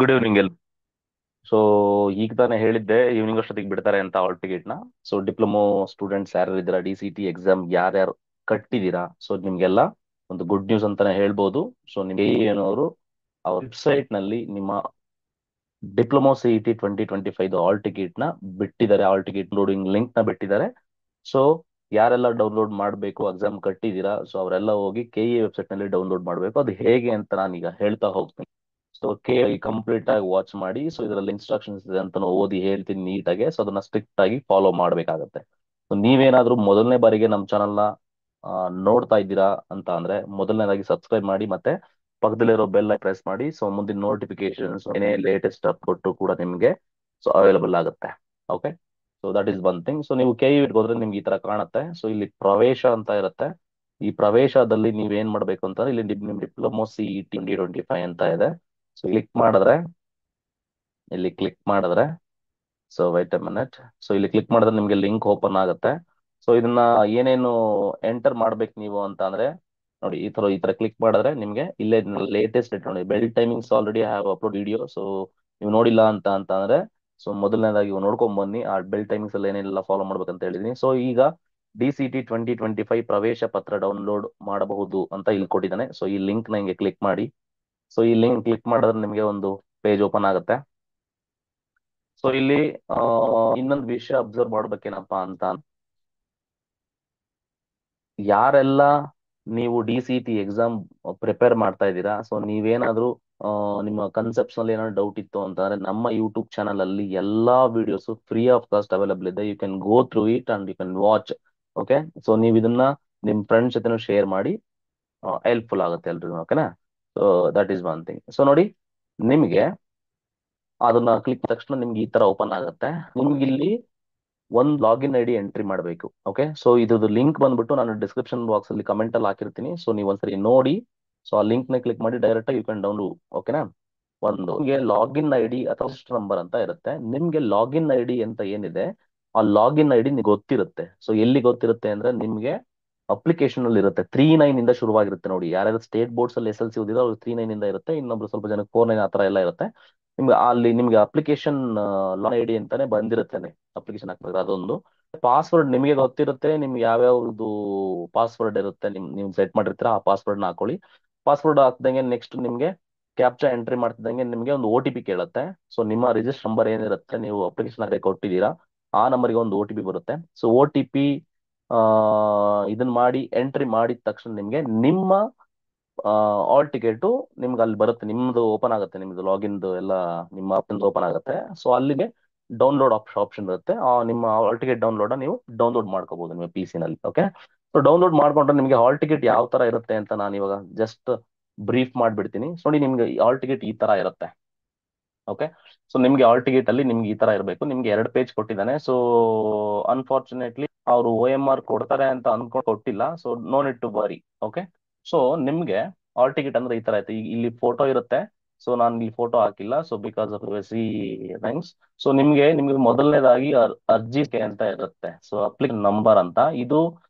Good evening L. So ಈಗ ತಾನೇ ಹೇಳಿದ್ದೆ ಈವ್ನಿಂಗ್ ಅಷ್ಟೊತ್ತಿಗೆ ಬಿಡ್ತಾರೆ ಅಂತ ಹಾಲ್ ಟಿಕೆಟ್ ನ. ಸೊ ಡಿಪ್ಲೊಮೊ ಸ್ಟೂಡೆಂಟ್ಸ್ ಯಾರು ಇದ್ದೀರಾ, DCT ಎಕ್ಸಾಮ್ ಯಾರ್ಯಾರು ಕಟ್ಟಿದ್ದೀರಾ, ಸೊ ನಿಮ್ಗೆಲ್ಲ ಒಂದು ಗುಡ್ ನ್ಯೂಸ್ ಅಂತಾನೆ ಹೇಳ್ಬೋದು. ಸೊ ನಿಮ್ಗೆ ಏನವರು ಅವ್ರ ವೆಬ್ಸೈಟ್ ನಲ್ಲಿ ನಿಮ್ಮ ಡಿಪ್ಲೊಮೊ CET 2025 ಹಾಲ್ ಟಿಕೆಟ್ ನ ಬಿಟ್ಟಿದ್ದಾರೆ. ಹಾಲ್ ಟಿಕೆಟ್ ಲೋಡಿಂಗ್ ಲಿಂಕ್ ನ ಬಿಟ್ಟಿದ್ದಾರೆ. ಸೊ ಯಾರೆಲ್ಲ ಡೌನ್ಲೋಡ್ ಮಾಡಬೇಕು, ಎಕ್ಸಾಮ್ ಕಟ್ಟಿದ್ದೀರಾ, ಸೊ ಅವರೆಲ್ಲ ಹೋಗಿ KE ವೆಬ್ಸೈಟ್ ನಲ್ಲಿ ಡೌನ್ಲೋಡ್ ಮಾಡಬೇಕು. ಅದು ಹೇಗೆ ಅಂತ ನಾನೀಗ ಹೇಳ್ತಾ ಹೋಗ್ತೀನಿ. ಸೊ ಕಂಪ್ಲೀಟ್ ಆಗಿ ವಾಚ್ ಮಾಡಿ. ಸೊ ಇದರಲ್ಲಿ ಇನ್ಸ್ಟ್ರಕ್ಷನ್ಸ್ ಇದೆ ಅಂತ ಓದಿ ಹೇಳ್ತೀನಿ ನೀಟಾಗೆ. ಸೊ ಅದನ್ನ ಸ್ಟ್ರಿಕ್ಟ್ ಆಗಿ ಫಾಲೋ ಮಾಡಬೇಕಾಗತ್ತೆ. ಸೊ ನೀವೇನಾದ್ರೂ ಮೊದಲನೇ ಬಾರಿಗೆ ನಮ್ಮ ಚಾನಲ್ನ ನೋಡ್ತಾ ಇದ್ದೀರಾ ಅಂತ ಅಂದ್ರೆ ಮೊದಲನೇದಾಗಿ ಸಬ್ಸ್ಕ್ರೈಬ್ ಮಾಡಿ, ಮತ್ತೆ ಪಕ್ಕದಲ್ಲಿರೋ ಬೆಲ್ ಪ್ರೆಸ್ ಮಾಡಿ. ಸೊ ಮುಂದಿನ ನೋಟಿಫಿಕೇಶನ್ಸ್ ಏನೇ ಲೇಟೆಸ್ಟ್ ಕೊಟ್ಟು ಕೂಡ ನಿಮಗೆ ಸೊ ಅವೈಲಬಲ್ ಆಗುತ್ತೆ. Okay, so that is one thing. So ನೀವು KE ಹೋದ್ರೆ ನಿಮ್ಗೆ ಈ ತರ ಕಾಣುತ್ತೆ. ಸೊ ಇಲ್ಲಿ ಪ್ರವೇಶ ಅಂತ ಇರುತ್ತೆ. ಈ ಪ್ರವೇಶದಲ್ಲಿ ನೀವೇನ್ ಮಾಡ್ಬೇಕು ಅಂತಂದ್ರೆ ಇಲ್ಲಿ ನಿಮ್ ಡಿಪ್ಲೊಮೊ CET 2025 ಅಂತ ಇದೆ. ಸೊ ಇಲ್ಲಿ ಕ್ಲಿಕ್ ಮಾಡಿದ್ರೆ so white A minute. So ಇಲ್ಲಿ ಕ್ಲಿಕ್ ಮಾಡಿದ್ರೆ ನಿಮ್ಗೆ ಲಿಂಕ್ ಓಪನ್ ಆಗುತ್ತೆ. ಸೊ ಇದನ್ನ ಏನೇನು ಎಂಟರ್ ಮಾಡ್ಬೇಕು ನೀವು ಅಂತ ಅಂದ್ರೆ ನೋಡಿ, ಈ ತರ ಕ್ಲಿಕ್ ಮಾಡಿದ್ರೆ ನಿಮ್ಗೆ ಇಲ್ಲೇ ಲೇಟೆಸ್ಟ್ ಡೇಟ್ ನೋಡಿ, bell timings already have upload video. So ನೀವು ನೋಡಿಲ್ಲ ಅಂತ ಅಂದ್ರೆ ಸೊ ಮೊದಲನೇದಾಗಿ ಇವು ನೋಡ್ಕೊಂಡ್ ಬನ್ನಿ. ಆ ಬೆಲ್ ಟೈಮಿಂಗ್ಸ್ ಅಲ್ಲಿ ಏನೆಲ್ಲ ಫಾಲೋ ಮಾಡ್ಬೇಕಂತ ಹೇಳಿದೀನಿ. ಸೊ ಈಗ DCT 2025 ಪ್ರವೇಶ ಪತ್ರ ಡೌನ್ಲೋಡ್ ಮಾಡಬಹುದು ಅಂತ ಇಲ್ಲಿ ಕೊಟ್ಟಿದ್ದಾನೆ. ಸೊ ಈ ಲಿಂಕ್ ನ ಹಿಂಗೆ ಕ್ಲಿಕ್ ಮಾಡಿ. ಸೊ ಈ ಲಿಂಕ್ ಕ್ಲಿಕ್ ಮಾಡಿದ್ರೆ ನಿಮಗೆ ಒಂದು ಪೇಜ್ ಓಪನ್ ಆಗುತ್ತೆ. ಸೊ ಇಲ್ಲಿ ಇನ್ನೊಂದು ವಿಷಯ ಅಬ್ಸರ್ವ್ ಮಾಡ್ಬೇಕೇನಪ್ಪಾ ಅಂತ, ಯಾರೆಲ್ಲ ನೀವು DCT ಎಕ್ಸಾಮ್ ಪ್ರಿಪೇರ್ ಮಾಡ್ತಾ ಇದ್ದೀರಾ, ಸೊ ನೀವೇನಾದ್ರೂ ನಿಮ್ಮ ಕನ್ಸೆಪ್ಟ್ಸ್ ನಲ್ಲಿ ಏನಾದ್ರು ಡೌಟ್ ಇತ್ತು ಅಂತಂದ್ರೆ ನಮ್ಮ ಯೂಟ್ಯೂಬ್ ಚಾನಲ್ ಅಲ್ಲಿ ಎಲ್ಲಾ videos free of cost available ಇದೆ. You can go through it and you can watch. Okay, so ನೀವು ಇದನ್ನ ನಿಮ್ ಫ್ರೆಂಡ್ಸ್ ಜೊತೆ ಶೇರ್ ಮಾಡಿ, ಹೆಲ್ಪ್ಫುಲ್ ಆಗುತ್ತೆ ಎಲ್ರಿಗೂ. ಓಕೆನಾ? So that is one thing. So ನೋಡಿ, ನಿಮಗೆ ಅದನ್ನ ಕ್ಲಿಕ್ ತಕ್ಷಣ ನಿಮ್ಗೆ ಈ ತರ ಓಪನ್ ಆಗುತ್ತೆ. ನಿಮ್ಗೆ ಇಲ್ಲಿ ಒಂದು ಲಾಗಿನ್ ID ಎಂಟ್ರಿ ಮಾಡಬೇಕು. ಓಕೆ, ಸೊ ಇದ್ರದ್ದು ಲಿಂಕ್ ಬಂದ್ಬಿಟ್ಟು ನಾನು ಡಿಸ್ಕ್ರಿಪ್ಷನ್ ಬಾಕ್ಸ್ ಅಲ್ಲಿ ಕಮೆಂಟ್ ಅಲ್ಲಿ ಹಾಕಿರ್ತೀನಿ. ಸೊ ನೀವು ಒಂದ್ಸರಿ ನೋಡಿ. ಸೊ ಆ ಲಿಂಕ್ ನ ಕ್ಲಿಕ್ ಮಾಡಿ ಡೈರೆಕ್ಟ್ ಆಗಿ ಯು ಕ್ಯಾನ್ ಡೌನ್ಲೋಡ್. ಓಕೆನಾ? ನಿಮಗೆ ಲಾಗಿನ್ ID ಅಥವಾ ನಂಬರ್ ಅಂತ ಇರುತ್ತೆ. ನಿಮ್ಗೆ ಲಾಗಿನ್ ID ಅಂತ ಏನಿದೆ, ಆ ಲಾಗಿನ್ ID ನಿಮ್ಗೆ ಗೊತ್ತಿರುತ್ತೆ. ಸೊ ಎಲ್ಲಿ ಗೊತ್ತಿರುತ್ತೆ ಅಂದ್ರೆ ನಿಮ್ಗೆ ಅಪ್ಲಿಕೇಶನ್ ಅಲ್ಲಿ ಇರುತ್ತೆ. 39 ಇಂದ ಶುರುವಾಗಿರುತ್ತೆ ನೋಡಿ. ಯಾರ್ಯಾರು ಸ್ಟೇಟ್ ಬೋರ್ಡ್ಸ್ ಅಲ್ಲಿ SLC ಓದಿರೋ ಅವ್ರು 39 ಇಂದ ಇರುತ್ತೆ. ಇನ್ನೊಬ್ರು ಸ್ವಲ್ಪ ಜನಕ್ಕೆ 49 ಆ ತರ ಎಲ್ಲ ಇರುತ್ತೆ. ನಿಮ್ಗೆ ಅಲ್ಲಿ ನಿಮ್ಗೆ ಅಪ್ಲಿಕೇಶನ್ ಲಾಗಿನ್ ID ಅಂತಾನೆ ಬಂದಿರುತ್ತೆ. ಅಪ್ಲಿಕೇಶನ್ ಹಾಕ್ಬೇಕು ಅದೊಂದು. ಪಾಸ್ವರ್ಡ್ ನಿಮಗೆ ಗೊತ್ತಿರುತ್ತೆ. ನಿಮ್ಗೆ ಯಾವ್ಯಾವ್ದು ಪಾಸ್ವರ್ಡ್ ಇರುತ್ತೆ ನೀವು ಸೆಟ್ ಮಾಡಿರ್ತೀರಾ, ಆ ಪಾಸ್ವರ್ಡ್ ನ ಹಾಕೊಳ್ಳಿ. ಪಾಸ್ವರ್ಡ್ ಹಾಕ್ದಂಗೆ ನೆಕ್ಸ್ಟ್ ನಿಮ್ಗೆ ಕ್ಯಾಪ್ಚಾ ಎಂಟ್ರಿ ಮಾಡ್ತಿದ್ದಂಗೆ ನಿಮಗೆ ಒಂದು OTP ಕೇಳುತ್ತೆ. ಸೊ ನಿಮ್ಮ ರಿಜಿಸ್ಟರ್ ನಂಬರ್ ಏನಿರುತ್ತೆ, ನೀವು ಅಪ್ಲಿಕೇಶನ್ ಆಗಿ ಕೊಟ್ಟಿದ್ದೀರಾ, ಆ ನಂಬರ್ಗೆ ಒಂದು OTP ಬರುತ್ತೆ. ಸೊ OTP ಇದನ್ನ ಮಾಡಿ ಎಂಟ್ರಿ ಮಾಡಿದ ತಕ್ಷಣ ನಿಮ್ಗೆ ನಿಮ್ಮ ಆಲ್ ಟಿಕೆಟ್ ನಿಮ್ಗೆ ಅಲ್ಲಿ ಬರುತ್ತೆ. ನಿಮ್ದು ಓಪನ್ ಆಗುತ್ತೆ, ನಿಮ್ದು ಲಾಗಿನ್ ಎಲ್ಲ ನಿಮ್ಮ ಆಪ್ಷನ್ ಓಪನ್ ಆಗುತ್ತೆ. ಸೊ ಅಲ್ಲಿಗೆ ಡೌನ್ಲೋಡ್ ಆಪ್ಷನ್ ಇರುತ್ತೆ. ನಿಮ್ಮ ಹಾಲ್ ಟಿಕೆಟ್ ಡೌನ್ಲೋಡ್ ನೀವು ಡೌನ್ಲೋಡ್ ಮಾಡ್ಕೋಬಹುದು ನಿಮ್ಮ PC ನಲ್ಲಿ. ಓಕೆ, ಸೊ ಡೌನ್ಲೋಡ್ ಮಾಡ್ಕೊಂಡ್ರೆ ನಿಮಗೆ ಹಾಲ್ ಟಿಕೆಟ್ ಯಾವ ತರ ಇರುತ್ತೆ ಅಂತ ನಾನು ಇವಾಗ ಜಸ್ಟ್ ಬ್ರೀಫ್ ಮಾಡ್ಬಿಡ್ತೀನಿ. ಸೊ ನೋಡಿ, ನಿಮ್ಗೆ ಹಾಲ್ ಟಿಕೆಟ್ ಈ ತರ ಇರುತ್ತೆ. ಓಕೆ, ಸೊ ನಿಮ್ಗೆ ಹಾಲ್ ಟಿಕೆಟ್ ಅಲ್ಲಿ ನಿಮ್ಗೆ ಈ ತರ ಇರಬೇಕು. ನಿಮ್ಗೆ 2 ಪೇಜ್ ಕೊಟ್ಟಿದ್ದಾನೆ. ಸೊ ಅನ್ಫಾರ್ಚುನೇಟ್ಲಿ ಅವರು OMR ಕೊಡ್ತಾರೆ ಅಂತ ಅನ್ಕೊಂಡು ಕೊಟ್ಟಿಲ್ಲ. So no need to worry. Okay, so ನಿಮ್ಗೆ ಹಾಲ್ ಟಿಕೆಟ್ ಅಂದ್ರೆ ಈ ತರ ಐತೆ. ಇಲ್ಲಿ ಫೋಟೋ ಇರುತ್ತೆ. ಸೊ ನಾನು ಇಲ್ಲಿ ಫೋಟೋ ಹಾಕಿಲ್ಲ, so because of C thanks. So ನಿಮ್ಗೆ ಮೊದಲನೇದಾಗಿ ಅರ್ಜಿ ಅಂತ ಇರುತ್ತೆ. ಸೊ ಅಪ್ಲಿಕೇಶನ್ ನಂಬರ್ ಅಂತ, ಇದು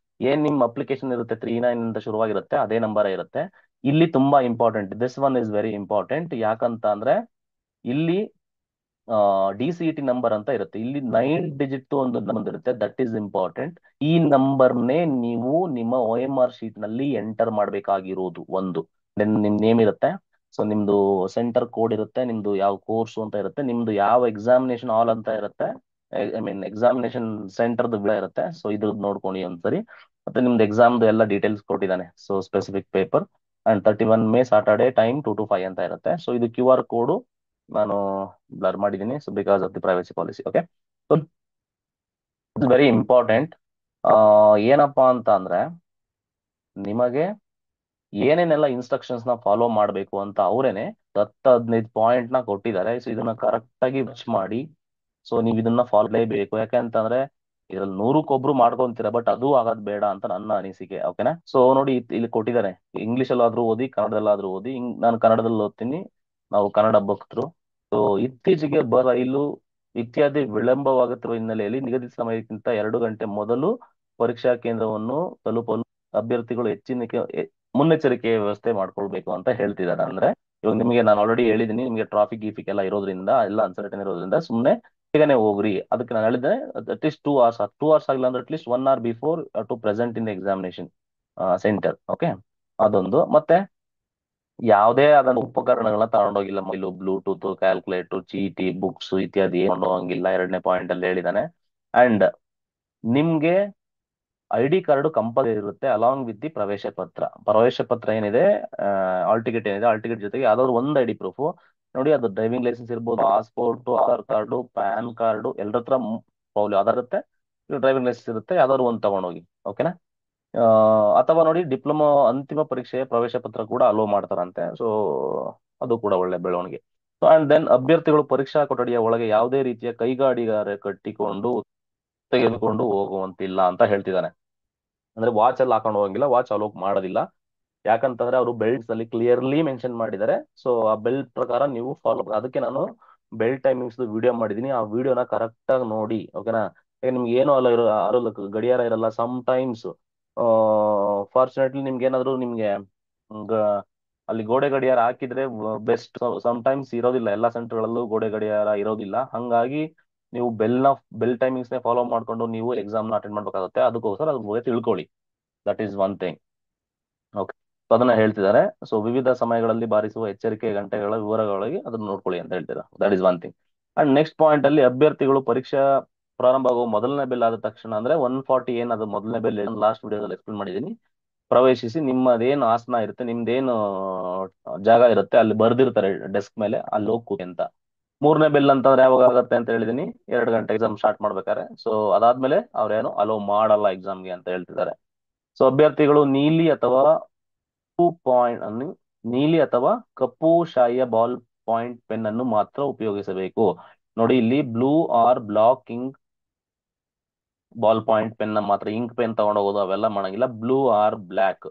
ಏನ್ ನಿಮ್ ಅಪ್ಲಿಕೇಶನ್ ಇರುತ್ತೆ 39 ಅಂತ ಶುರುವಾಗಿರುತ್ತೆ, ಅದೇ ನಂಬರ್ ಇರುತ್ತೆ. ಇಲ್ಲಿ ತುಂಬಾ important, this one is very important. ಯಾಕಂತ ಅಂದ್ರೆ ಇಲ್ಲಿ DCT ನಂಬರ್ ಅಂತ ಇರುತ್ತೆ. ಇಲ್ಲಿ 9 ಡಿಜಿಟ್ ಒಂದು ನಂಬರ್ ಇರುತ್ತೆ. That is important. ಈ ನಂಬರ್ನೇ ನೀವು ನಿಮ್ಮ OMR ಶೀಟ್ ನಲ್ಲಿ ಎಂಟರ್ ಮಾಡಬೇಕಾಗಿರೋದು ಒಂದು. ನಿಮ್ ನೇಮ್ ಇರುತ್ತೆ. ಸೊ ನಿಮ್ದು ಸೆಂಟರ್ ಕೋಡ್ ಇರುತ್ತೆ, ನಿಮ್ದು ಯಾವ ಕೋರ್ಸ್ ಅಂತ ಇರುತ್ತೆ, ನಿಮ್ದು ಯಾವ ಎಕ್ಸಾಮಿನೇಷನ್ ಹಾಲ್ ಅಂತ ಇರುತ್ತೆ, ಎಕ್ಸಾಮಿನೇಷನ್ ಸೆಂಟರ್ದು ಇರುತ್ತೆ. ಸೊ ಇದ್ರದ್ದು ನೋಡ್ಕೊಂಡು ಒಂದ್ಸರಿ. ಮತ್ತೆ ನಿಮ್ದು ಎಕ್ಸಾಮ್ದು ಎಲ್ಲ ಡೀಟೇಲ್ಸ್ ಕೊಟ್ಟಿದ್ದಾನೆ. So specific paper and 31 May Saturday time 2 to 5 ಅಂತ ಇರುತ್ತೆ. ಸೊ ಇದು QR ಕೋಡ್ ನಾನು ಬ್ಲರ್ ಮಾಡಿದ್ದೀನಿ, so because of the privacy policy. Okay, so very important. ಏನಪ್ಪಾ ಅಂತ ಅಂದ್ರೆ ನಿಮಗೆ ಏನೇನೆಲ್ಲ ಇನ್ಸ್ಟ್ರಕ್ಷನ್ಸ್ ನ ಫಾಲೋ ಮಾಡಬೇಕು ಅಂತ ಅವರೇನೆ 10-15 ಪಾಯಿಂಟ್ ನ ಕೊಟ್ಟಿದ್ದಾರೆ. ಸೊ ಇದನ್ನ ಕರೆಕ್ಟ್ ಆಗಿ ವಾಚ್ ಮಾಡಿ. ಸೊ ನೀವು ಇದನ್ನ ಫಾಲೋ ಮಾಡಲೇಬೇಕು. ಯಾಕೆಂತಂದ್ರೆ ಇದ್ರಲ್ಲಿ 100ಕ್ಕೆ1 ಮಾಡ್ಕೊಂತೀರಾ, ಬಟ್ ಅದು ಆಗೋದ್ ಬೇಡ ಅಂತ ನನ್ನ ಅನಿಸಿಕೆ. ಓಕೆನಾ? ಸೊ ನೋಡಿ, ಇಲ್ಲಿ ಕೊಟ್ಟಿದ್ದಾರೆ. ಇಂಗ್ಲಿಷ್ ಅಲ್ಲಾದ್ರೂ ಓದಿ, ಕನ್ನಡದಲ್ಲಾದ್ರೂ ಓದಿ. ನಾನು ಕನ್ನಡದಲ್ಲಿ ಓದ್ತೀನಿ, ನಾವು ಕನ್ನಡ ಭಕ್ತರು. ಸೊ ಇತ್ತೀಚೆಗೆ ರೈಲು ಇತ್ಯಾದಿ ವಿಳಂಬವಾಗುತ್ತಿರುವ ಹಿನ್ನೆಲೆಯಲ್ಲಿ ನಿಗದಿತ ಸಮಯಕ್ಕಿಂತ 2 ಗಂಟೆ ಮೊದಲು ಪರೀಕ್ಷಾ ಕೇಂದ್ರವನ್ನು ತಲುಪಲು ಅಭ್ಯರ್ಥಿಗಳು ಮುನ್ನೆಚ್ಚರಿಕೆ ವ್ಯವಸ್ಥೆ ಮಾಡ್ಕೊಳ್ಬೇಕು ಅಂತ ಹೇಳ್ತಿದ್ದಾರೆ. ಅಂದ್ರೆ ಇವಾಗ ನಿಮಗೆ ನಾನು ಆಲ್ರೆಡಿ ಹೇಳಿದ್ದೀನಿ, ನಿಮಗೆ ಟ್ರಾಫಿಕ್ ಗೀಫಿಕ್ ಎಲ್ಲ ಇರೋದ್ರಿಂದ, ಎಲ್ಲ ಅನ್ಸರ್ಟನ್ ಇರೋದ್ರಿಂದ ಸುಮ್ಮನೆ ಬೇಗನೆ ಹೋಗ್ರಿ. ಅದಕ್ಕೆ ನಾನು ಹೇಳಿದ್ರೆ ಅಟ್ಲೀಸ್ಟ್ 2 hours ಆಗಿಲ್ಲ ಅಂದ್ರೆ at least 1 hour before to present in the examination centre. Okay, ಅದೊಂದು. ಮತ್ತೆ ಯಾವುದೇ ಆದ ಉಪಕರಣಗಳನ್ನ ತಗೊಂಡೋಗಿಲ್ಲ, ಮೊಬೈಲು, ಬ್ಲೂಟೂತ್, ಕ್ಯಾಲ್ಕುಲೇಟರ್, ಚೀಟಿ, ಬುಕ್ಸ್ ಇತ್ಯಾದಿ ಏನು ಹೋಗಿಲ್ಲ. 2ನೇ ಪಾಯಿಂಟ್ ಅಲ್ಲಿ ಹೇಳಿದಾನೆ. ಅಂಡ್ ನಿಮ್ಗೆ ID ಕಾರ್ಡ್ ಕಂಪಲ್ಸರಿ ಇರುತ್ತೆ ಅಲಾಂಗ್ ವಿತ್ ದಿ ಪ್ರವೇಶ ಪತ್ರ. ಪ್ರವೇಶ ಪತ್ರ ಏನಿದೆ, ಆಲ್ ಟಿಕೆಟ್ ಏನಿದೆ, ಆಲ್ ಟಿಕೆಟ್ ಜೊತೆಗೆ ಯಾವ್ದಾದ್ರು ಒಂದು ID ಪ್ರೂಫ್ ನೋಡಿ, ಅದು ಡ್ರೈವಿಂಗ್ ಲೈಸೆನ್ಸ್ ಇರ್ಬೋದು, passport, Aadhaar card, PAN card, ಎಲ್ಲರ ಹತ್ರ ಪೌಲಿ ಆಧಾರ್ ಇರುತ್ತೆ, ಡ್ರೈವಿಂಗ್ ಲೈಸೆನ್ಸ್ ಇರುತ್ತೆ, ಯಾವ್ದಾದ್ರು ಒಂದು ತಗೊಂಡೋಗಿ. ಓಕೆನಾ? ಅಥವಾ ನೋಡಿ, ಡಿಪ್ಲೊಮಾ ಅಂತಿಮ ಪರೀಕ್ಷೆಯ ಪ್ರವೇಶ ಪತ್ರ ಕೂಡ ಅಲೋ ಮಾಡ್ತಾರಂತೆ. ಸೊ ಅದು ಕೂಡ ಒಳ್ಳೆ ಬೆಳವಣಿಗೆ. ಸೊ ಅಂಡ್ ದೆನ್ ಅಭ್ಯರ್ಥಿಗಳು ಪರೀಕ್ಷಾ ಕೊಠಡಿಯ ಒಳಗೆ ಯಾವುದೇ ರೀತಿಯ ಕೈಗಾಡಿಗಾರ ಕಟ್ಟಿಕೊಂಡು ತೆಗೆದುಕೊಂಡು ಹೋಗುವಂತಿಲ್ಲ ಅಂತ ಹೇಳ್ತಿದ್ದಾನೆ. ಅಂದ್ರೆ ವಾಚ್ ಅಲ್ಲಿ ಹಾಕೊಂಡು ಹೋಗಂಗಿಲ್ಲ, ವಾಚ್ ಅಲೋ ಮಾಡೋದಿಲ್ಲ. ಯಾಕಂತಂದ್ರೆ ಅವರು ಬೆಲ್ಟ್ಸ್ ಅಲ್ಲಿ ಕ್ಲಿಯರ್ಲಿ ಮೆನ್ಷನ್ ಮಾಡಿದ್ದಾರೆ. ಸೊ ಆ ಬೆಲ್ಟ್ ಪ್ರಕಾರ ನೀವು ಫಾಲೋ. ಅದಕ್ಕೆ ನಾನು ಬೆಲ್ಟ್ ಟೈಮಿಂಗ್ಸ್ ವಿಡಿಯೋ ಮಾಡಿದೀನಿ, ಆ ವಿಡಿಯೋನ ಕರೆಕ್ಟ್ ಆಗಿ ನೋಡಿ. ಓಕೆನಾ? ನಿಮ್ಗೆ ಏನು ಅಲ್ಲ ಗಡಿಯಾರ ಇರಲ್ಲ ಸಮ್ ಟೈಮ್ಸ್. ಫಾರ್ಚುನೇಟ್ಲಿ ನಿಮ್ಗೆ ಏನಾದ್ರು ನಿಮ್ಗೆ ಅಲ್ಲಿ ಗೋಡೆ ಗಡಿಯಾರ ಹಾಕಿದ್ರೆ ಬೆಸ್ಟ್. ಸಮ್ ಟೈಮ್ಸ್ ಇರೋದಿಲ್ಲ, ಎಲ್ಲಾ ಸೆಂಟರ್ಗಳಲ್ಲೂ ಗೋಡೆ ಗಡಿಯಾರ ಇರೋದಿಲ್ಲ. ಹಂಗಾಗಿ ನೀವು ಬೆಲ್ ಟೈಮಿಂಗ್ಸ್ ನೇ ಫಾಲೋ ಮಾಡ್ಕೊಂಡು ನೀವು ಎಕ್ಸಾಮ್ ನ ಅಟೆಂಡ್ ಮಾಡ್ಬೇಕಾಗುತ್ತೆ. ಅದಕ್ಕೋಸ್ಕರ ಅದ್ರ ಬಗ್ಗೆ ತಿಳ್ಕೊಳ್ಳಿ. That is one thing. Okay, ಅದನ್ನ ಹೇಳ್ತಿದ್ದಾರೆ. ಸೊ ವಿವಿಧ ಸಮಯಗಳಲ್ಲಿ ಬಾರಿಸುವ ಎಚ್ಚರಿಕೆ ಗಂಟೆಗಳ ವಿವರಗಳಿಗೆ ಅದನ್ನ ನೋಡ್ಕೊಳ್ಳಿ ಅಂತ ಹೇಳ್ತಿದ್ದಾರೆ. That is one thing. And next point ಅಲ್ಲಿ ಅಭ್ಯರ್ಥಿಗಳು ಪರೀಕ್ಷಾ ಪ್ರಾರಂಭ ಆಗುವ ಮೊದಲನೇ ಬೆಲ್ ಆದ ತಕ್ಷಣ, ಅಂದ್ರೆ 140 ಏನದು ಮೊದಲನೇ ಬೆಲ್, ಲಾಸ್ಟ್ ವಿಡಿಯೋದಲ್ಲಿ ಎಕ್ಸ್ಪ್ಲೇನ್ ಮಾಡಿದ್ದೀನಿ, ಪ್ರವೇಶಿಸಿ ನಿಮ್ಮದೇನು ಆಸನ ಇರುತ್ತೆ, ನಿಮ್ದೇನು ಜಾಗ ಇರುತ್ತೆ ಅಲ್ಲಿ ಬರ್ದಿರ್ತಾರೆ ಡೆಸ್ಕ್ ಮೇಲೆ, ಅಲ್ಲಿ ಹೋಗಿ ಕೂತಿ ಅಂತ. 3ನೇ ಬೆಲ್ ಅಂತಂದ್ರೆ ಯಾವಾಗ ಆಗುತ್ತೆ ಅಂತ ಹೇಳಿದೀನಿ, 2 ಗಂಟೆ ಎಕ್ಸಾಮ್ ಸ್ಟಾರ್ಟ್ ಮಾಡ್ಬೇಕಾರೆ. ಸೊ ಅದಾದ್ಮೇಲೆ ಅವ್ರೇನು ಅಲೋ ಮಾಡಲ್ಲ ಎಕ್ಸಾಮ್ಗೆ ಅಂತ ಹೇಳ್ತಿದ್ದಾರೆ. ಸೊ ಅಭ್ಯರ್ಥಿಗಳು ನೀಲಿ ಅಥವಾ ಕಪ್ಪು ಶಾಯಿಯ ಬಾಲ್ ಪಾಯಿಂಟ್ ಪೆನ್ ಅನ್ನು ಮಾತ್ರ ಉಪಯೋಗಿಸಬೇಕು. ನೋಡಿ, ಇಲ್ಲಿ blue or black ink ball point pen ಮಾತ್ರ, ಇಂಕ್ ಪೆನ್ ತಗೊಂಡು ಹೋಗೋದು ಅವೆಲ್ಲ ಮಾಡಂಗಿಲ್ಲ. ಬ್ಲೂ ಆರ್ ಬ್ಲ್ಯಾಕ್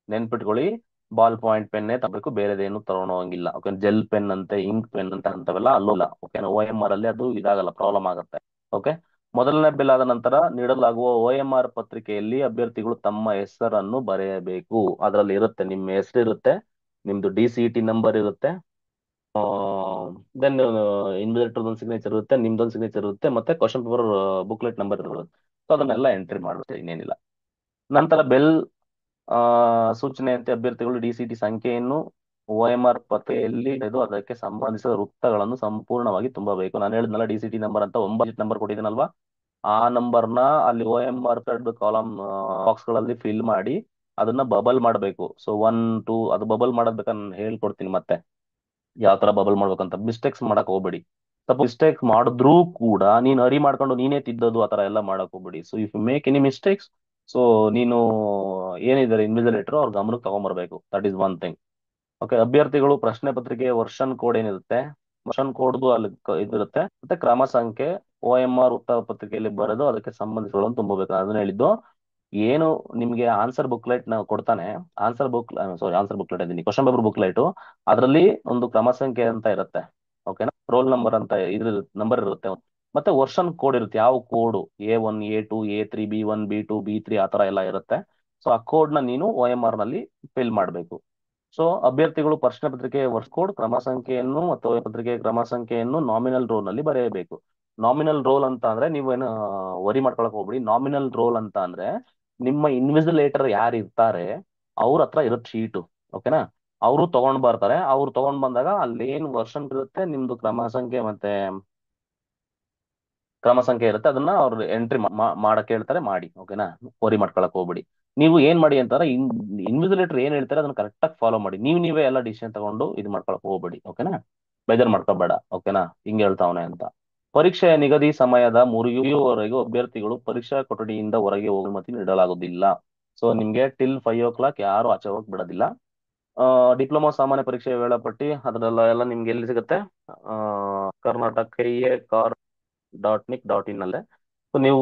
ನೆನ್ಪಿಟ್ಕೊಳ್ಳಿ. ಬಾಲ್ ಪಾಯಿಂಟ್ ಪೆನ್ನೇ ತಗೋಬೇಕು, ಬೇರೆದೇನು ತಗೊಂಡು ಹೋಗಂಗಿಲ್ಲ. ಓಕೆ, ಜೆಲ್ ಪೆನ್ ಅಂತೆ, ಇಂಕ್ ಪೆನ್ ಅಂತ ಅಂತವೆಲ್ಲ ಅಲ್ಲೋಲ್ಲ. ಓಕೆ, OMR ಅಲ್ಲಿ ಅದು ಇದಾಗಲ್ಲ, ಪ್ರಾಬ್ಲಮ್ ಆಗುತ್ತೆ. ಓಕೆ, ಮೊದಲನೇ ಬೆಲ್ ಆದ ನಂತರ ನೀಡಲಾಗುವ OMR ಪತ್ರಿಕೆಯಲ್ಲಿ ಅಭ್ಯರ್ಥಿಗಳು ತಮ್ಮ ಹೆಸರನ್ನು ಬರೆಯಬೇಕು. ಅದರಲ್ಲಿ ಇರುತ್ತೆ, ನಿಮ್ಮ ಹೆಸರು ಇರುತ್ತೆ, ನಿಮ್ದು DCET ನಂಬರ್ ಇರುತ್ತೆ, ದೆನ್ ಇನ್ವಿಜಿಲೇಟರ್ ಒಂದು ಸಿಗ್ನೇಚರ್ ಇರುತ್ತೆ, ನಿಮ್ದೊಂದು ಸಿಗ್ನೇಚರ್ ಇರುತ್ತೆ, ಮತ್ತೆ ಕ್ವಶನ್ ಪೇಪರ್ ಬುಕ್ಲೆಟ್ ನಂಬರ್ ಇರುತ್ತೆ. ಸೊ ಅದನ್ನೆಲ್ಲ ಎಂಟ್ರಿ ಮಾಡುತ್ತೆ, ಇನ್ನೇನಿಲ್ಲ. ನಂತರ ಬೆಲ್ ಸೂಚನೆಯಂತೆ ಅಭ್ಯರ್ಥಿಗಳು DCT ಸಂಖ್ಯೆಯನ್ನು OMR ಪತ್ರಿಕೆಯಲ್ಲಿ ಇದು ಅದಕ್ಕೆ ಸಂಬಂಧಿಸಿದ ವೃತ್ತಗಳನ್ನು ಸಂಪೂರ್ಣವಾಗಿ ತುಂಬಬೇಕು. ನಾನು ಹೇಳಿದ್ನಲ್ಲ, DCT ನಂಬರ್ ಅಂತ 9 ನಂಬರ್ ಕೊಟ್ಟಿದ್ದೀನಲ್ವಾ, ಆ ನಂಬರ್ನ ಅಲ್ಲಿ OMR ಕಾಲಮ್ ಬಾಕ್ಸ್ ಗಳಲ್ಲಿ ಫಿಲ್ ಮಾಡಿ ಅದನ್ನ ಬಬಲ್ ಮಾಡಬೇಕು. ಸೊ 1 2 ಅದು ಬಬಲ್ ಮಾಡೋದಕ್ಕೆ ನಾನು ಹೇಳ್ಕೊಡ್ತೀನಿ ಮತ್ತೆ ಯಾವ ತರ ಬಬಲ್ ಮಾಡ್ಬೇಕಂತ. ಮಿಸ್ಟೇಕ್ಸ್ ಮಾಡಕ್ ಹೋಗ್ಬೇಡಿ. ಸಪೋಸ್ ಮಿಸ್ಟೇಕ್ಸ್ ಮಾಡಿದ್ರೂ ಕೂಡ ನೀನ್ ಹರಿ ಮಾಡ್ಕೊಂಡು ನೀನೇ ತಿದ್ದದು ಆ ತರ ಎಲ್ಲ ಮಾಡಕ್ ಹೋಗ್ಬೇಡಿ. So if you make any mistakes, so ನೀನು ಏನಿದ್ದಾರೆ ಇನ್ವಿಜಿಲೇಟರ್ ಅವ್ರ ಗಮನಕ್ಕೆ ತಗೊಂಡ್ಬರ್ಬೇಕು. That is one thing. Okay, ಅಭ್ಯರ್ಥಿಗಳು ಪ್ರಶ್ನೆ ಪತ್ರಿಕೆಯ ವರ್ಷನ್ ಕೋಡ್ ಏನಿರುತ್ತೆ, ವರ್ಷನ್ ಕೋಡ್ದು ಅಲ್ಲಿ ಇದಿರುತ್ತೆ, ಮತ್ತೆ ಕ್ರಮ ಸಂಖ್ಯೆ OMR ಉತ್ತರ ಪತ್ರಿಕೆಯಲ್ಲಿ ಬರೆದು ಅದಕ್ಕೆ ಸಂಬಂಧಿಸಿಗಳನ್ನು ತುಂಬಬೇಕು. ಅದನ್ನ ಹೇಳಿದ್ದು ಏನು, ನಿಮ್ಗೆ ಆನ್ಸರ್ ಬುಕ್ಲೆಟ್ ನಾವು ಕೊಡ್ತಾನೆ, ಆನ್ಸರ್ ಬುಕ್ಲೆಟ್ ಇದೀನಿ, ಕ್ವಶನ್ ಪೇಪರ್ ಬುಕ್ಲೆಟ್, ಅದರಲ್ಲಿ ಒಂದು ಕ್ರಮ ಸಂಖ್ಯೆ ಅಂತ ಇರುತ್ತೆ. ಓಕೆನಾ? ರೋಲ್ ನಂಬರ್ ಅಂತ ಇದ್ರ ನಂಬರ್ ಇರುತ್ತೆ, ಮತ್ತೆ ವರ್ಷನ್ ಕೋಡ್ ಇರುತ್ತೆ. ಯಾವ code, A1 A2 A3 B1 B2 B3 ಆ ತರ ಎಲ್ಲ ಇರುತ್ತೆ. ಸೊ ಆ ಕೋಡ್ ನ ನೀನು OMR ನಲ್ಲಿ ಫಿಲ್ ಮಾಡಬೇಕು. ಸೊ ಅಭ್ಯರ್ಥಿಗಳು ಪ್ರಶ್ನೆ ಪತ್ರಿಕೆಯ ವರ್ಷ ಕೋಡ್, ಕ್ರಮ ಸಂಖ್ಯೆಯನ್ನು ಮತ್ತು ಪತ್ರಿಕೆಯ ಕ್ರಮ ಸಂಖ್ಯೆಯನ್ನು ನಾಮಿನಲ್ ರೋಲ್ ನಲ್ಲಿ ಬರೆಯಬೇಕು. ನಾಮಿನಲ್ ರೋಲ್ ಅಂತ ಅಂದ್ರೆ ನೀವೇನು ವರಿ ಮಾಡ್ಕೊಳಕ್ ಹೋಗ್ಬಿಡಿ. ನಾಮಿನಲ್ ರೋಲ್ ಅಂತ ಅಂದ್ರೆ ನಿಮ್ಮ ಇನ್ವಿಜಿಲೇಟರ್ ಯಾರು ಇರ್ತಾರೆ ಅವ್ರ ಹತ್ರ ಇರುತ್ತೆ ಶೀಟು. ಓಕೆನಾ? ಅವರು ತಗೊಂಡ್ ಬರ್ತಾರೆ. ಅವ್ರು ತಗೊಂಡ್ ಬಂದಾಗ ಅಲ್ಲಿ ಏನ್ ವರ್ಷನ್ ಇರುತ್ತೆ, ನಿಮ್ದು ಕ್ರಮ ಸಂಖ್ಯೆ ಇರುತ್ತೆ, ಅದನ್ನ ಅವ್ರು ಎಂಟ್ರಿ ಮಾಡಕ್ ಹೇಳ್ತಾರೆ, ಮಾಡಿ. ಓಕೆನಾ? ವರಿ ಮಾಡ್ಕೊಳಕ್ ಹೋಗ್ಬಿಡಿ. ನೀವು ಏನ್ ಮಾಡಿ ಅಂತಾರೆ, ಇನ್ವಿಜಿಲೇಟರ್ ಏನ್ ಹೇಳ್ತಾರೆ ಅದನ್ನ ಕರೆಕ್ಟ್ ಆಗಿ ಫಾಲೋ ಮಾಡಿ. ನೀವೇ ಎಲ್ಲ ಡಿಸಿಷನ್ ತಗೊಂಡು ಇದು ಮಾಡ್ಕೊಳಕ್ ಹೋಗ್ಬೇಡಿ. ಓಕೆನಾ? ಬೇಜಾರ್ ಮಾಡ್ಕೋಬೇಡ. ಓಕೆನಾ? ಹಿಂಗೆ ಹೇಳ್ತಾವನೆ ಅಂತ. ಪರೀಕ್ಷೆಯ ನಿಗದಿ ಸಮಯದ ಮುಗಿಯುವವರೆಗೂ ಅಭ್ಯರ್ಥಿಗಳು ಪರೀಕ್ಷಾ ಕೊಠಡಿಯಿಂದ ಹೊರಗೆ ಹೋಗುವ ಅನುಮತಿ ನೀಡಲಾಗುವುದಿಲ್ಲ. ಸೊ ನಿಮ್ಗೆ ಟಿಲ್ 5 o'clock ಯಾರು ಆಚೆ ಹೋಗಕ್ ಬಿಡೋದಿಲ್ಲ. ಡಿಪ್ಲೊಮಾ ಸಾಮಾನ್ಯ ಪರೀಕ್ಷೆಯ ವೇಳಾಪಟ್ಟಿ ಅದರಲ್ಲ ಎಲ್ಲ ನಿಮ್ಗೆ ಎಲ್ಲಿ ಸಿಗುತ್ತೆ, ಕರ್ನಾಟಕ KA.nic.in ಅಲ್ಲೇ. ಸೊ ನೀವು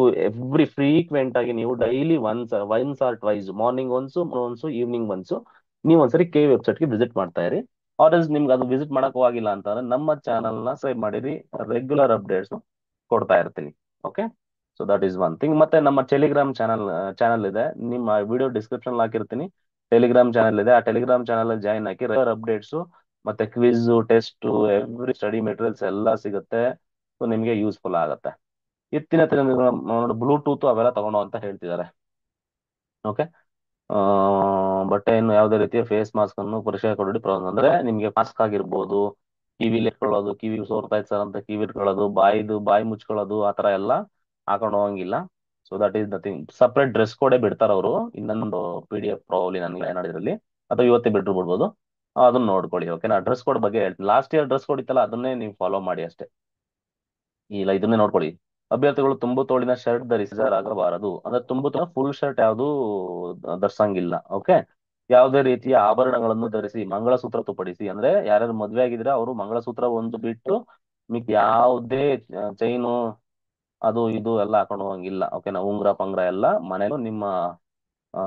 ಫ್ರೀಕ್ವೆಂಟ್ ಆಗಿ ನೀವು daily once or twice, morning once evening once ನೀವು ಒಂದ್ಸರಿ ವೆಬ್ಸೈಟ್ಗೆ ವಿಸಿಟ್ ಮಾಡ್ತಾ ಇರಿ. ಆರ್ಎಲ್ಸ್ ನಿಮ್ಗೆ ಅದು ವಿಸಿಟ್ ಮಾಡಕ್ ಆಗಿಲ್ಲ ಅಂತಂದ್ರೆ ನಮ್ಮ ಚಾನಲ್ ನ ಸಬ್ಸ್ಕ್ರೈಬ್ ಮಾಡಿರಿ, ರೆಗ್ಯುಲರ್ ಅಪ್ಡೇಟ್ಸ್ ಕೊಡ್ತಾ ಇರ್ತೀನಿ. Okay, so that is one thing. ಮತ್ತೆ ನಮ್ಮ ಟೆಲಿಗ್ರಾಮ್ ಚಾನಲ್ ಇದೆ, ನಿಮ್ಮ ವಿಡಿಯೋ ಡಿಸ್ಕ್ರಿಪ್ಷನ್ ಹಾಕಿರ್ತೀನಿ. ಟೆಲಿಗ್ರಾಮ್ ಚಾನಲ್ ಇದೆ, ಆ ಟೆಲಿಗ್ರಾಮ್ ಚಾನಲ್ ಜಾಯಿನ್ ಹಾಕಿ ರೆಗ್ಯುಲರ್ ಅಪ್ಡೇಟ್ಸ್ ಮತ್ತೆ quiz test every study materials ಎಲ್ಲ ಸಿಗುತ್ತೆ. ಸೊ ನಿಮಗೆ ಯೂಸ್ಫುಲ್ ಆಗುತ್ತೆ. ಇತ್ತಿನ ಬ್ಲೂಟೂತ್ ಅವೆಲ್ಲ ತಗೊಂಡು ಅಂತ ಹೇಳ್ತಿದ್ದಾರೆ. ಓಕೆ. ಬಟ್ಟೆ ಇನ್ನು ಯಾವುದೇ ರೀತಿಯ ಫೇಸ್ ಮಾಸ್ಕ್ ಅನ್ನು ಪರಿಚಯ ಕೊಡಿ. ಅಂದ್ರೆ ನಿಮ್ಗೆ ಮಾಸ್ಕ್ ಆಗಿರ್ಬೋದು, ಕಿವಿಲಿ ಇಟ್ಕೊಳ್ಳೋದು, ಕಿವಿ ಸೋರ್ತಾ ಇತ್ತು ಸರ್ ಅಂತ ಕಿವಿ ಇಟ್ಕೊಳ್ಳೋದು, ಬಾಯಿ ಮುಚ್ಕೊಳ್ಳೋದು, ಆ ತರ ಎಲ್ಲ ಹಾಕೊಂಡು ಹೋಗಂಗಿಲ್ಲ. So that is nothing. Separate dress ಕೋಡೇ ಬಿಡ್ತಾರ ಅವರು. ಇನ್ನೊಂದು PDF ಪ್ರಾಬ್ಲಿ ನನಗೆ ಏನಾಡಿದ್ರಲ್ಲಿ, ಅಥವಾ ಇವತ್ತೇ ಬಿಟ್ಟರು ಬಿಡ್ಬೋದು. ಅದನ್ನ ನೋಡ್ಕೊಳ್ಳಿ. ಓಕೆ, ನಾ ಡ್ರೆಸ್ ಕೋಡ್ ಬಗ್ಗೆ ಹೇಳ್ತೀನಿ. ಲಾಸ್ಟ್ ಇಯರ್ ಡ್ರೆಸ್ ಕೋಡ್ ಇತ್ತಲ್ಲ, ಅದನ್ನೇ ನೀವು ಫಾಲೋ ಮಾಡಿ ಅಷ್ಟೇ. ಇಲ್ಲ, ಇದನ್ನೇ ನೋಡ್ಕೊಳ್ಳಿ. ಅಭ್ಯರ್ಥಿಗಳು ತುಂಬು ತೋಳಿನ ಶರ್ಟ್ ಧರಿಸಿ ಹಾಜರಾಗಬಾರದು. ಅಂದ್ರೆ ತುಂಬು ತೋಳಿನ ಫುಲ್ ಶರ್ಟ್ ಯಾವುದು ಧರಿಸಂಗಿಲ್ಲ. ಓಕೆ. ಯಾವುದೇ ರೀತಿಯ ಆಭರಣಗಳನ್ನು ಧರಿಸಿ ಮಂಗಳಸೂತ್ರ ತುಪ್ಪಡಿಸಿ. ಅಂದ್ರೆ ಯಾರ್ಯಾರು ಮದ್ವೆ ಆಗಿದ್ರೆ ಅವರು ಮಂಗಳಸೂತ್ರ ಒಂದು ಬಿಟ್ಟು ಮಿಕ್ ಯಾವುದೇ ಚೈನು ಅದು ಇದು ಎಲ್ಲ ಹಾಕೊಂಡು ಹೋಗಂಗಿಲ್ಲ. ಓಕೆನಾ. ಉಂಗ್ರ ಪಂಗ್ರ ಎಲ್ಲ ಮನೇಲಿ ನಿಮ್ಮ ಆ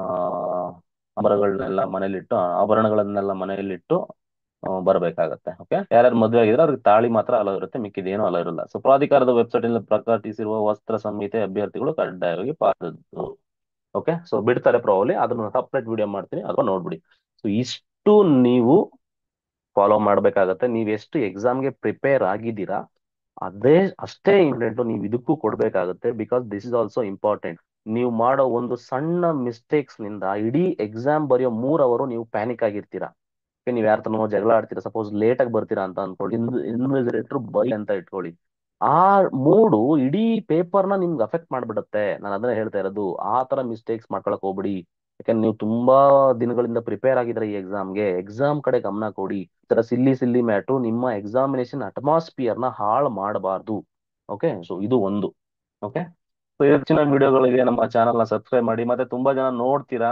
ಆಭರಣಗಳನ್ನೆಲ್ಲ ಮನೇಲಿಟ್ಟು ಆಭರಣಗಳನ್ನೆಲ್ಲ ಮನೆಯಲ್ಲಿಟ್ಟು ಬರಬೇಕಾಗತ್ತೆ. ಓಕೆ. ಯಾರ್ಯಾರು ಮದುವೆ ಆಗಿದ್ರೆ ಅವ್ರಿಗೆ ತಾಳಿ ಮಾತ್ರ ಅಲೋ ಇರುತ್ತೆ, ಮಿಕ್ಕಿದೇನು ಅಲೋ ಇರಲ್ಲ. ಸೊ ಪ್ರಾಧಿಕಾರದ ವೆಬ್ಸೈಟ್ ಅಲ್ಲಿ ಪ್ರಕಟಿಸಿರುವ ವಸ್ತ್ರ ಸಂಹಿತೆ ಅಭ್ಯರ್ಥಿಗಳು ಕಡ್ಡಾಯವಾಗಿ ಪಾಲಿಸಬೇಕು. ಓಕೆ. ಸೊ ಬಿಡ್ತಾರೆ ಪ್ರಾಬ್ಲಿ, ಅದನ್ನ ಸಪ್ರೇಟ್ ವಿಡಿಯೋ ಮಾಡ್ತೀನಿ, ಅಥವಾ ನೋಡ್ಬಿಡಿ. ಸೊ ಇಷ್ಟು ನೀವು ಫಾಲೋ ಮಾಡ್ಬೇಕಾಗತ್ತೆ. ನೀವು ಎಷ್ಟು ಎಕ್ಸಾಮ್ಗೆ ಪ್ರಿಪೇರ್ ಆಗಿದ್ದೀರಾ ಅಷ್ಟೇ ಇಂಪಾರ್ಟೆಂಟ್ ನೀವು ಇದಕ್ಕೂ ಕೊಡ್ಬೇಕಾಗತ್ತೆ. Because this is also important. ನೀವು ಮಾಡೋ ಒಂದು ಸಣ್ಣ ಮಿಸ್ಟೇಕ್ಸ್ ನಿಂದ ಇಡೀ ಎಕ್ಸಾಮ್ ಬರೆಯೋ 3 ಅವರು ನೀವು ಪ್ಯಾನಿಕ್ ಆಗಿರ್ತೀರಾ. ನೀವು ಯಾರ ತನೋ ಜಗಳ ಆಡ್ತೀರಾ, ಸಪೋಸ್ ಲೇಟ್ ಆಗಿ ಬರ್ತೀರಾ ಅಂತ ಅನ್ಕೊಳ್ಳಿ, ಇನ್ವಿಜಿಲೇಟರ್ ಬೈ ಅಂತ ಇಟ್ಕೊಳ್ಳಿ. ಆ ಮೂಡು ಇಡೀ ಪೇಪರ್ನ ನಿಮ್ಗೆ ಅಫೆಕ್ಟ್ ಮಾಡ್ಬಿಡುತ್ತೆ. ನಾನು ಅದನ್ನ ಹೇಳ್ತಾ ಇರೋದು. ಆ ತರ ಮಿಸ್ಟೇಕ್ಸ್ ಮಾಡ್ಕೊಳಕ್ ಹೋಗ್ಬಿಡಿ. ಯಾಕಂದ್ರೆ ನೀವು ತುಂಬಾ ದಿನಗಳಿಂದ ಪ್ರಿಪೇರ್ ಆಗಿದ್ರೆ ಈ ಎಕ್ಸಾಮ್ಗೆ, ಎಕ್ಸಾಮ್ ಕಡೆ ಗಮನ ಕೊಡಿ. ಈ ತರ ಸಿಲ್ಲಿ ಮ್ಯಾಟು ನಿಮ್ಮ ಎಕ್ಸಾಮಿನೇಷನ್ ಅಟ್ಮಾಸ್ಫಿಯರ್ ನ ಹಾಳು ಮಾಡಬಾರ್ದು. ಓಕೆ. ಸೊ ಇದು ಒಂದು. ಓಕೆ. ಸೊ ಹೆಚ್ಚಿನ ವಿಡಿಯೋಗಳಿಗೆ ನಮ್ಮ ಚಾನಲ್ ನ ಸಬ್ಸ್ಕ್ರೈಬ್ ಮಾಡಿ. ಮತ್ತೆ ತುಂಬಾ ಜನ ನೋಡ್ತೀರಾ,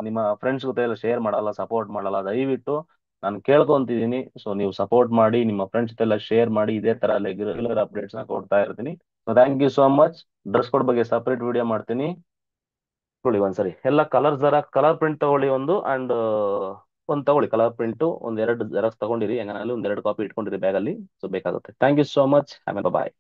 ನಿಮ್ಮ ಫ್ರೆಂಡ್ಸ್ ಜೊತೆ ಎಲ್ಲ ಶೇರ್ ಮಾಡಲ್ಲ, ಸಪೋರ್ಟ್ ಮಾಡಲ್ಲ. ದಯವಿಟ್ಟು ನಾನು ಕೇಳ್ಕೊಂತಿದ್ದೀನಿ. ಸೊ ನೀವು ಸಪೋರ್ಟ್ ಮಾಡಿ, ನಿಮ್ಮ ಫ್ರೆಂಡ್ಸ್ ಜೊತೆ ಎಲ್ಲ ಶೇರ್ ಮಾಡಿ. ಇದೇ ತರ ರೆಗ್ಯುಲರ್ ಅಪ್ಡೇಟ್ಸ್ ನ ಕೊಡ್ತಾ ಇರ್ತೀನಿ. So thank you so much. Dress code ಬಗ್ಗೆ ಸಪರೇಟ್ ವಿಡಿಯೋ ಮಾಡ್ತೀನಿ. ತಗೊಳ್ಳಿ ಒಂದ್ಸರಿ ಎಲ್ಲ ಕಲರ್ ಪ್ರಿಂಟ್ ತಗೊಳ್ಳಿ ಒಂದು, ಅಂಡ್ ಒಂದು ತಗೊಳ್ಳಿ ಕಲರ್ ಪ್ರಿಂಟ್ ಒಂದ್ 2 ಜೆರಾಕ್ಸ್ ತಗೊಂಡಿರಿ. ಹೆಂಗನಲ್ಲಿ ಒಂದ್ 2 ಕಾಪಿ ಇಟ್ಕೊಂಡಿರಿ ಬ್ಯಾಗ್ ಅಲ್ಲಿ. ಸೊ ಬೇಕಾಗುತ್ತೆ. Thank you so much. ಆಮೇಲೆ ಬಾಯ್.